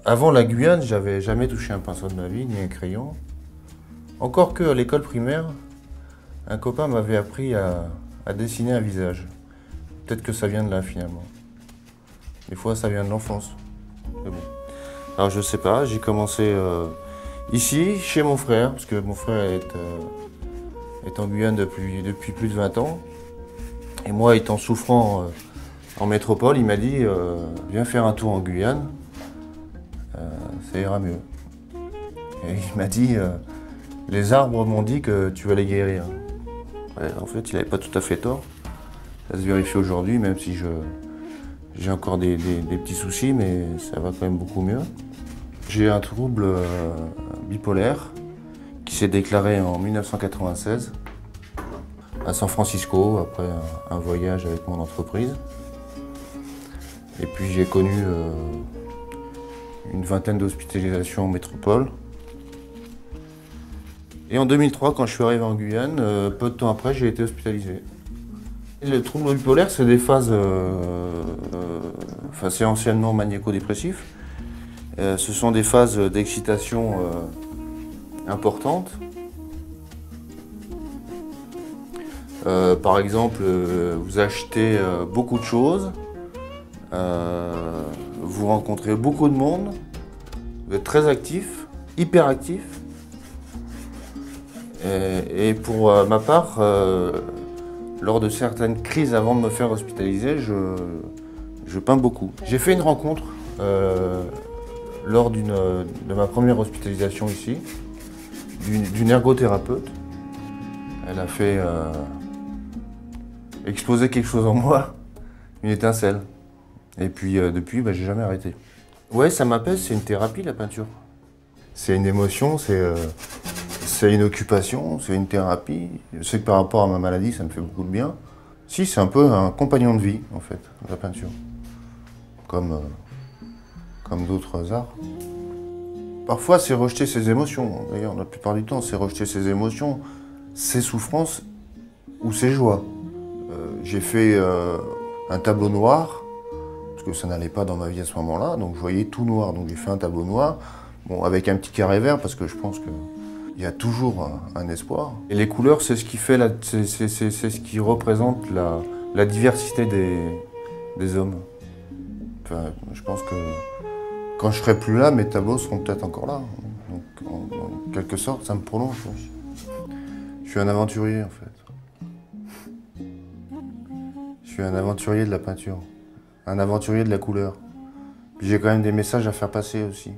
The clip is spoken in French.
Avant la Guyane, j'avais jamais touché un pinceau de ma vie, ni un crayon. Encore que à l'école primaire, un copain m'avait appris à dessiner un visage. Peut-être que ça vient de là finalement. Des fois, ça vient de l'enfance. Mais bon. Alors je sais pas, j'ai commencé ici, chez mon frère, parce que mon frère est en Guyane depuis plus de 20 ans. Et moi, étant souffrant en métropole, il m'a dit viens faire un tour en Guyane, ça ira mieux. Et il m'a dit les arbres m'ont dit que tu vas les guérir. Ouais, en fait, il n'avait pas tout à fait tort. Ça se vérifie aujourd'hui, même si j'ai encore des petits soucis, mais ça va quand même beaucoup mieux. J'ai un trouble bipolaire qui s'est déclaré en 1996 à San Francisco, après un voyage avec mon entreprise. Et puis j'ai connu une vingtaine d'hospitalisations en métropole. Et en 2003, quand je suis arrivé en Guyane, peu de temps après, j'ai été hospitalisé. Le trouble bipolaire, c'est des phases, c'est anciennement maniaco-dépressif. Ce sont des phases d'excitation importantes. Par exemple, vous achetez beaucoup de choses, vous rencontrez beaucoup de monde, vous êtes très actif, hyper actif. Et pour ma part, lors de certaines crises avant de me faire hospitaliser, je peins beaucoup. J'ai fait une rencontre lors de ma première hospitalisation ici, d'une ergothérapeute. Elle a fait exploser quelque chose en moi, une étincelle. Et puis depuis, j'ai jamais arrêté. Ouais, ça m'apaise, c'est une thérapie la peinture. C'est une émotion, c'est une occupation, c'est une thérapie. Je sais que par rapport à ma maladie, ça me fait beaucoup de bien. Si, c'est un peu un compagnon de vie, en fait, la peinture. Comme d'autres arts. Parfois, c'est rejeter ses émotions. D'ailleurs, la plupart du temps, c'est rejeter ses émotions, ses souffrances ou ses joies. J'ai fait un tableau noir, parce que ça n'allait pas dans ma vie à ce moment-là, donc je voyais tout noir. Donc j'ai fait un tableau noir, bon, avec un petit carré vert, parce que je pense qu'il y a toujours un espoir. Et les couleurs, c'est ce qui fait, c'est ce qui représente la diversité des hommes. Enfin, je pense que quand je serai plus là, mes tableaux seront peut-être encore là. Donc, en quelque sorte, ça me prolonge. Je suis un aventurier, en fait. Je suis un aventurier de la peinture, un aventurier de la couleur. Puis j'ai quand même des messages à faire passer aussi.